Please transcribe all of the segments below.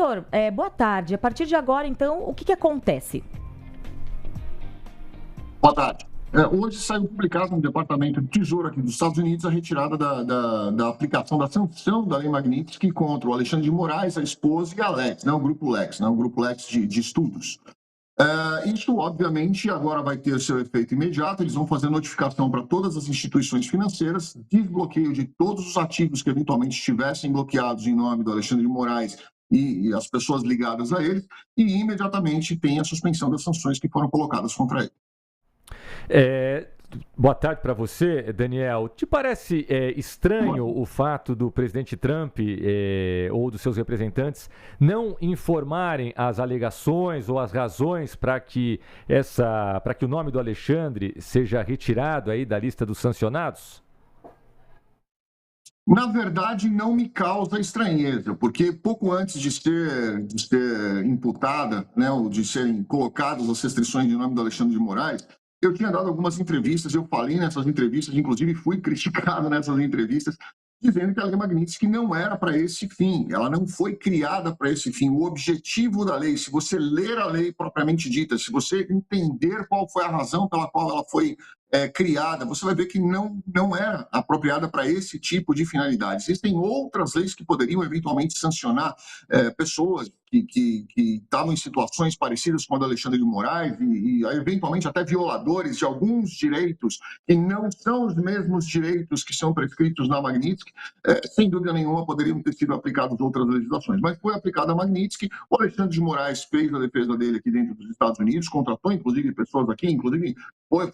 Doutor, boa tarde. A partir de agora, então, o que acontece? Boa tarde. Hoje saiu publicado no Departamento de Tesouro aqui dos Estados Unidos a retirada da aplicação da sanção da Lei Magnitsky contra o Alexandre de Moraes, a esposa e a Lex, né, o Grupo Lex, né, o Grupo Lex de estudos. Isso, obviamente, agora vai ter seu efeito imediato. Eles vão fazer notificação para todas as instituições financeiras, desbloqueio de todos os ativos que eventualmente estivessem bloqueados em nome do Alexandre de Moraes e as pessoas ligadas a ele, e imediatamente tem a suspensão das sanções que foram colocadas contra ele. Boa tarde para você, Daniel. Te parece estranho o fato do presidente Trump ou dos seus representantes não informarem as alegações ou as razões para que o nome do Alexandre seja retirado aí da lista dos sancionados? Na verdade, não me causa estranheza, porque pouco antes de ser imputada, né, ou de serem colocadas as restrições de nome do Alexandre de Moraes, eu tinha dado algumas entrevistas, eu falei nessas entrevistas, inclusive fui criticado nessas entrevistas, dizendo que a Lei Magnitsky não era para esse fim, ela não foi criada para esse fim. O objetivo da lei, se você ler a lei propriamente dita, se você entender qual foi a razão pela qual ela foi criada, você vai ver que não era apropriada para esse tipo de finalidade. Existem outras leis que poderiam eventualmente sancionar pessoas que estavam em situações parecidas com a do Alexandre de Moraes e eventualmente até violadores de alguns direitos que não são os mesmos direitos que são prescritos na Magnitsky. Sem dúvida nenhuma poderiam ter sido aplicadas outras legislações, mas foi aplicada a Magnitsky. O Alexandre de Moraes fez a defesa dele aqui dentro dos Estados Unidos, contratou inclusive pessoas aqui, inclusive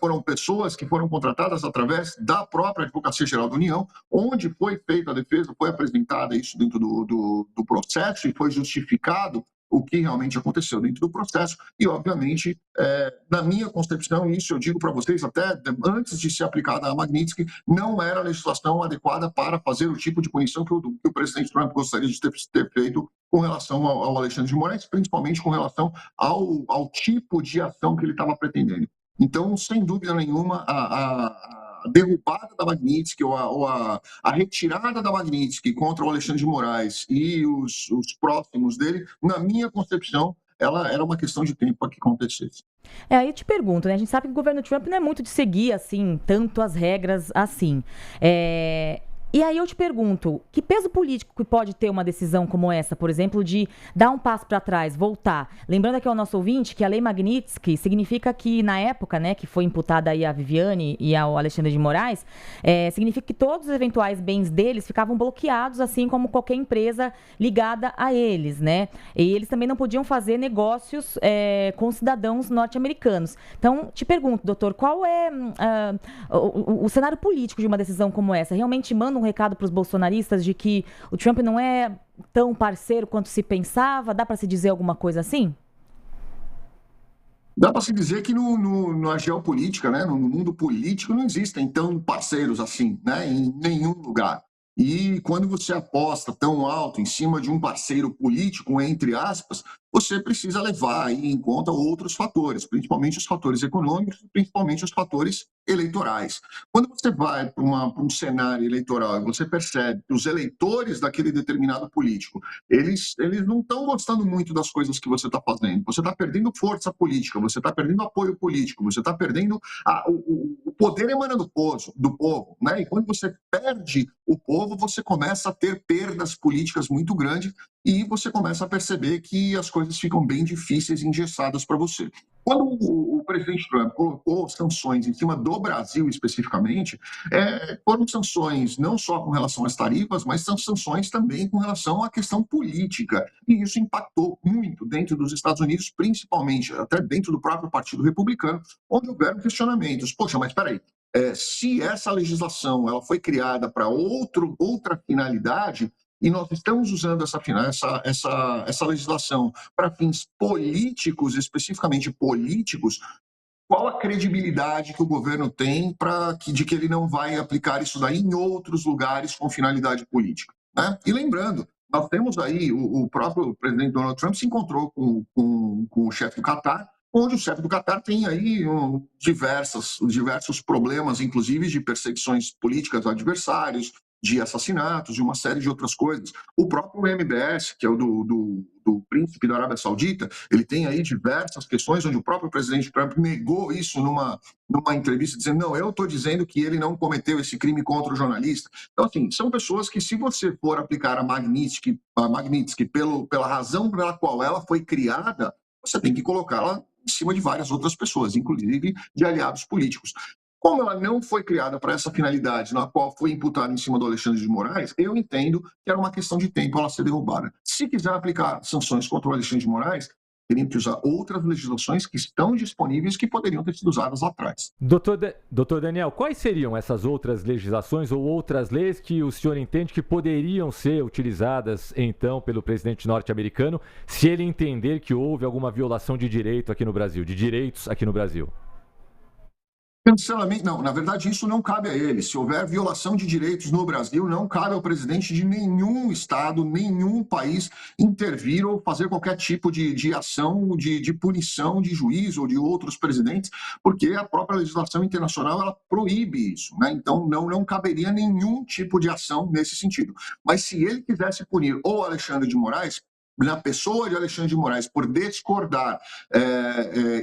foram pessoas que foram contratadas através da própria Advocacia Geral da União, onde foi feita a defesa, foi apresentada isso dentro do processo e foi justificado o que realmente aconteceu dentro do processo. E, obviamente, na minha concepção, isso eu digo para vocês, até antes de ser aplicada a Magnitsky, não era a legislação adequada para fazer o tipo de punição que o presidente Trump gostaria de ter feito com relação ao Alexandre de Moraes, principalmente com relação ao tipo de ação que ele estava pretendendo. Então, sem dúvida nenhuma, a derrubada da Magnitsky ou a retirada da Magnitsky contra o Alexandre de Moraes e os próximos dele, na minha concepção, ela era uma questão de tempo para que acontecesse. Aí eu te pergunto, né? A gente sabe que o governo Trump não é muito de seguir, assim, tanto as regras assim. E aí eu te pergunto, que peso político que pode ter uma decisão como essa, por exemplo, de dar um passo para trás, voltar? Lembrando aqui ao nosso ouvinte que a Lei Magnitsky significa que, na época, né, que foi imputada aí a Viviane e ao Alexandre de Moraes, significa que todos os eventuais bens deles ficavam bloqueados, assim como qualquer empresa ligada a eles, né? E eles também não podiam fazer negócios com cidadãos norte-americanos. Então, te pergunto, doutor, qual é o cenário político de uma decisão como essa? Realmente manda um recado para os bolsonaristas de que o Trump não é tão parceiro quanto se pensava? Dá para se dizer alguma coisa assim? Dá para se dizer que na geopolítica, né, no mundo político, não existem tão parceiros assim, né, em nenhum lugar. E quando você aposta tão alto em cima de um parceiro político, entre aspas, você precisa levar aí em conta outros fatores, principalmente os fatores econômicos, principalmente os fatores eleitorais. Quando você vai para um cenário eleitoral e você percebe que os eleitores daquele determinado político, eles não estão gostando muito das coisas que você está fazendo, você está perdendo força política, você está perdendo apoio político, você está perdendo o poder emanando do povo, né? E quando você perde o povo, você começa a ter perdas políticas muito grandes e você começa a perceber que as coisas ficam bem difíceis e engessadas para você. Quando o presidente Trump colocou sanções em cima do Brasil especificamente, foram sanções não só com relação às tarifas, mas são sanções também com relação à questão política. E isso impactou muito dentro dos Estados Unidos, principalmente até dentro do próprio Partido Republicano, onde houveram questionamentos. Poxa, mas espera aí, se essa legislação ela foi criada para outra finalidade, e nós estamos usando essa legislação para fins políticos, especificamente políticos, qual a credibilidade que o governo tem de que ele não vai aplicar isso daí em outros lugares com finalidade política, né? E lembrando, nós temos aí o próprio presidente Donald Trump se encontrou com o chefe do Catar, onde o chefe do Catar tem aí diversos problemas, inclusive de perseguições políticas a adversários, de assassinatos, de uma série de outras coisas. O próprio MBS, que é o do príncipe da Arábia Saudita, ele tem aí diversas questões onde o próprio presidente Trump negou isso numa entrevista, dizendo, não, eu estou dizendo que ele não cometeu esse crime contra o jornalista. Então, assim, são pessoas que, se você for aplicar a Magnitsky pela razão pela qual ela foi criada, você tem que colocá-la em cima de várias outras pessoas, inclusive de aliados políticos. Como ela não foi criada para essa finalidade, na qual foi imputada em cima do Alexandre de Moraes, eu entendo que era uma questão de tempo ela ser derrubada. Se quiser aplicar sanções contra o Alexandre de Moraes, teriam que usar outras legislações que estão disponíveis que poderiam ter sido usadas lá atrás. Doutor Daniel, quais seriam essas outras legislações ou outras leis que o senhor entende que poderiam ser utilizadas, então, pelo presidente norte-americano, se ele entender que houve alguma violação de direito aqui no Brasil, de direitos aqui no Brasil? Cancelamento, não, na verdade isso não cabe a ele. Se houver violação de direitos no Brasil, não cabe ao presidente de nenhum estado, nenhum país intervir ou fazer qualquer tipo de ação, de punição de juiz ou de outros presidentes, porque a própria legislação internacional ela proíbe isso, né? Então não caberia nenhum tipo de ação nesse sentido. Mas se ele quisesse punir o Alexandre de Moraes, na pessoa de Alexandre de Moraes, por discordar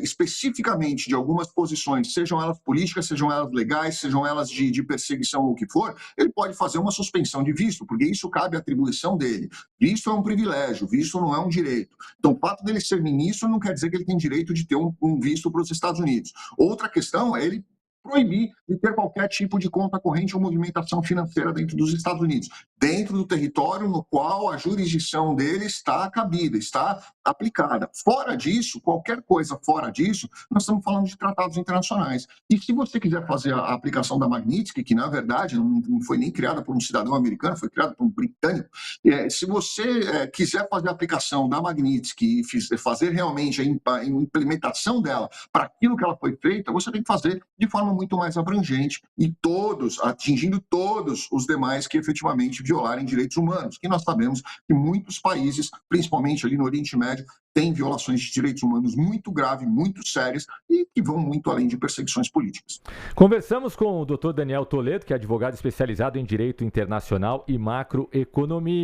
especificamente de algumas posições, sejam elas políticas, sejam elas legais, sejam elas de perseguição ou o que for, ele pode fazer uma suspensão de visto, porque isso cabe à atribuição dele. Visto é um privilégio, visto não é um direito. Então, o fato dele ser ministro não quer dizer que ele tem direito de ter um visto para os Estados Unidos. Outra questão é ele proibir de ter qualquer tipo de conta corrente ou movimentação financeira dentro dos Estados Unidos, dentro do território no qual a jurisdição dele está cabida, está aplicada. Fora disso, qualquer coisa fora disso, nós estamos falando de tratados internacionais. E se você quiser fazer a aplicação da Magnitsky, que na verdade não foi nem criada por um cidadão americano, foi criada por um britânico, se você quiser fazer a aplicação da Magnitsky e fazer realmente a implementação dela para aquilo que ela foi feita, você tem que fazer de forma muito mais abrangente e atingindo todos os demais que efetivamente violarem direitos humanos, que nós sabemos que muitos países, principalmente ali no Oriente Médio, têm violações de direitos humanos muito graves, muito sérias e que vão muito além de perseguições políticas. Conversamos com o Dr. Daniel Toledo, que é advogado especializado em direito internacional e macroeconomia.